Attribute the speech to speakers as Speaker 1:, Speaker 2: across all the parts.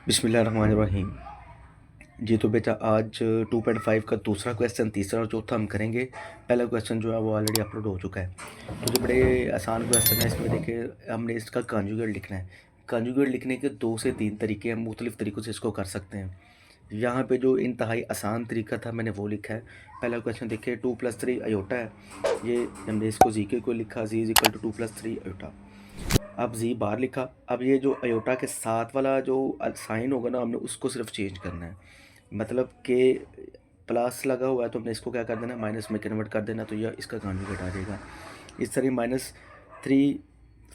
Speaker 1: बिस्मिल्लाहिर्रहमानिर्रहीम। जी तो बेटा आज 2.5 का दूसरा क्वेश्चन, तीसरा और चौथा हम करेंगे। पहला क्वेश्चन जो है वो ऑलरेडी अपलोड हो चुका है। तो जो बड़े आसान क्वेश्चन है इसमें देखिए हमने इसका कॉन्जुगेट लिखना है। कॉन्जुगेट लिखने के 2 से 3 तरीके हैं, मुख्तलिफ़ तरीक़ों से इसको कर सकते हैं। यहाँ पे जो इंतहाई आसान तरीका था मैंने वो लिखा है। पहला क्वेश्चन देखिए 2 + 3 अयोटा है। ये हमने इसको जी के को लिखा, जी इज़ इक्वल टू 2 + 3 अयोटा। अब जी बाहर लिखा। अब ये जो अयोटा के साथ वाला जो साइन होगा ना, हमने उसको सिर्फ चेंज करना है। मतलब कि प्लस लगा हुआ है तो हमने इसको क्या कर देना, माइनस में कन्वर्ट कर देना, तो यह इसका कॉन्जुगेट आ जाएगा। इस तरह -3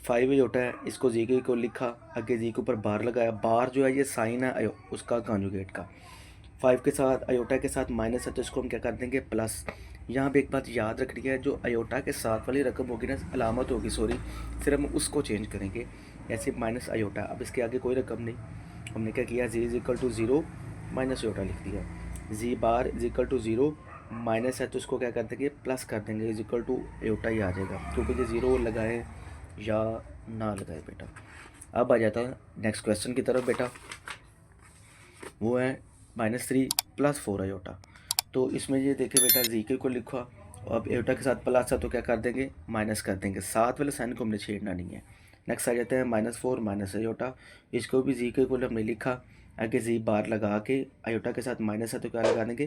Speaker 1: 5 अयोटा है, इसको जी के को लिखा, आगे जी के ऊपर बार लगाया। बार जो है ये साइन है उसका कॉन्जुगेट का। 5 के साथ अयोटा के साथ माइनस है तो इसको हम क्या कर देंगे प्लस। यहाँ पे एक बात याद रखनी है, जो अयोटा के साथ वाली रकम होगी ना, अलामत होगी सॉरी, फिर हम उसको चेंज करेंगे। ऐसे माइनस अयोटा, अब इसके आगे कोई रकम नहीं, हमने क्या किया, z is equal to 0 minus iota लिख दिया। Z bar is equal to 0, minus है तो इसको क्या कर देंगे प्लस कर देंगे, इज इक्वल टू अयोटा ही आ जाएगा, क्योंकि ये 0 लगाए या ना लगाए बेटा। अब आ जाता है नेक्स्ट क्वेश्चन की तरफ बेटा, वो है -3 + 4 अयोटा। तो इसमें ये देखिए बेटा जी के को लिखा, अब अयोटा के साथ प्लस है तो क्या कर देंगे माइनस कर देंगे, साथ वाले साइन को हमने छेड़ना नहीं है। नेक्स्ट आ जाता है -4 माइनस अयोटा, इसको भी जी के को हमने लिखा, आगे जी बार लगा के अयोटा के साथ माइनस है तो क्या लगा देंगे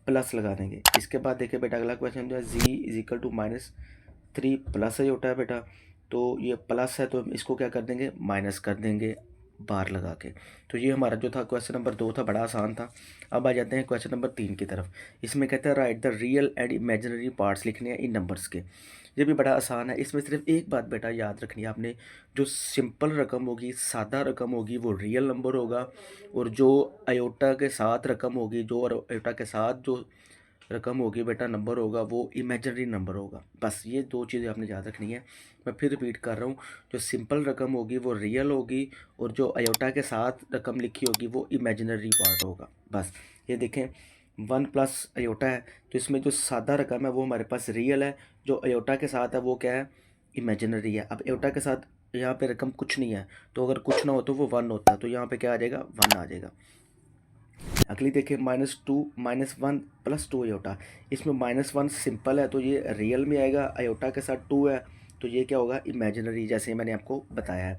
Speaker 1: प्लस लगा देंगे। इसके बाद देखिए बेटा अगला क्वेश्चन जो है z is equal to -3 plus iota है बेटा, तो ये प्लस है तो हम इसको क्या कर देंगे माइनस कर देंगे बार लगा के। तो ये हमारा जो था क्वेश्चन नंबर 2 था, बड़ा आसान था। अब आ जाते हैं क्वेश्चन नंबर 3 की तरफ। इसमें कहते हैं right the real and imaginary parts लिखने हैं इन नंबर्स के। ये भी बड़ा आसान है। इसमें सिर्फ एक बात बेटा याद रखनी है आपने, जो सिंपल रकम होगी, सादा रकम होगी, वो रियल नंबर होगा, और जो अयोटा के साथ रकम होगी, जो अयोटा के साथ जो रकम होगी बेटा नंबर होगा, वो इमेजिनरी नंबर होगा। बस ये 2 चीज़ें आपने याद रखनी है। मैं फिर रिपीट कर रहा हूँ, जो सिंपल रकम होगी वो रियल होगी, और जो अयोटा के साथ रकम लिखी होगी वो इमेजिनरी पार्ट होगा। बस ये देखें 1 प्लस अयोटा है, तो इसमें जो सादा रकम है वो हमारे पास रियल है, जो अयोटा के साथ है वो क्या है इमेजिनरी है। अब अयोटा के साथ यहाँ पे रकम कुछ नहीं है, तो अगर कुछ ना हो तो वो 1 होता है, तो यहाँ पे क्या आ जाएगा 1 आ जाएगा। अगली देखिए -2 -1 + 2 अयोटा। इसमें -1 सिंपल है तो ये रियल में आएगा, अयोटा के साथ 2 है तो ये क्या होगा इमेजिनरी, जैसे मैंने आपको बताया है।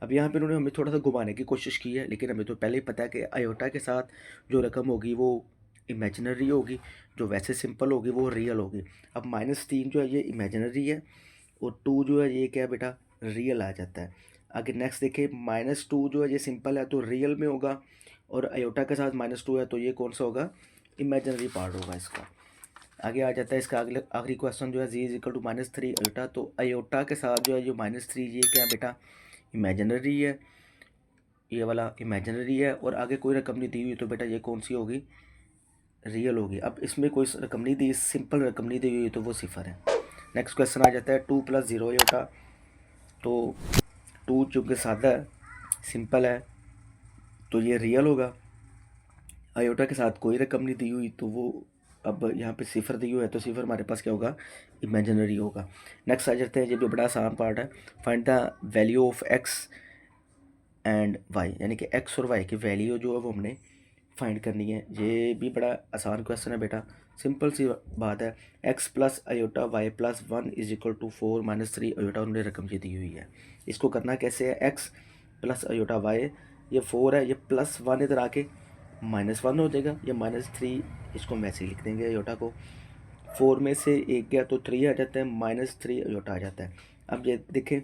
Speaker 1: अब यहाँ पे उन्होंने हमें थोड़ा सा घुमाने की कोशिश की है, लेकिन हमें तो पहले ही पता है कि अयोटा के साथ जो रकम होगी वो इमेजिनरी होगी, जो वैसे सिंपल होगी वो रियल होगी। अब -3 जो है ये इमेजिनरी है, और 2 जो है ये क्या है बेटा रियल आ जाता है। आगे नेक्स्ट देखिए -2 जो है ये सिंपल है तो रियल में होगा, और अयोटा के साथ -2 है तो ये कौन सा होगा इमेजिनरी पार्ट होगा इसका। आगे आ जाता है इसका अगले आखिरी क्वेश्चन जो है z is equal to -3 aorta, तो अयोटा के साथ जो है जो -3 ये क्या है बेटा इमेजिनरी है, ये वाला इमेजिनरी है, और आगे कोई रकम नहीं दी हुई तो बेटा ये कौन सी होगी रियल होगी। अब इसमें कोई रकम नहीं दी, सिंपल रकम नहीं दी हुई तो वो सिफर है। नेक्स्ट क्वेश्चन आ जाता है 2 + 0 अयोटा, तो 2 चूँकि सादा है सिंपल है तो ये रियल होगा, अयोटा के साथ कोई रकम नहीं दी हुई तो वो अब यहाँ पे सिफर दी हुई है तो सिफर हमारे पास क्या होगा इमेजिनरी होगा। नेक्स्ट आ जाते हैं, ये भी बड़ा आसान पार्ट है, find the value of x and y, यानी कि एक्स और वाई की वैल्यू जो है वो हमने फाइंड करनी है। ये भी बड़ा आसान क्वेश्चन है बेटा, सिंपल सी बात है, x plus iota y plus 1 is equal to 4 -3 iota, उन्होंने रकम ये दी हुई है। इसको करना कैसे है, एक्स प्लस अयोटा वाई, ये 4 है, ये +1 इधर आके -1 हो जाएगा, ये -3 इसको हम वैसे ही लिख देंगे अयोटा को। 4 में से 1 गया तो 3 आ जाता है, -3 अयोटा आ जाता है। अब ये देखें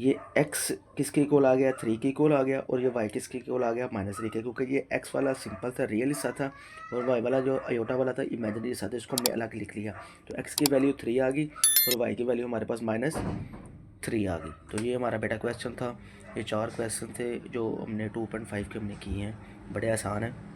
Speaker 1: ये x किसके इक्वल आ गया 3 के इक्वल आ गया, और ये y किसके इक्वल आ गया -3 के, क्योंकि ये x वाला सिंपल था रियल हिस्सा था, और y वाला जो अयोटा वाला था इमेजिनरी हिस्सा था, इसको हमने अलग लिख लिया। तो x की वैल्यू 3 आ गई और y की वैल्यू हमारे पास -3 आ गई। तो ये हमारा बेटा क्वेश्चन था। ये 4 क्वेश्चन थे जो हमने 2.5 के हमने किए हैं, बड़े आसान हैं।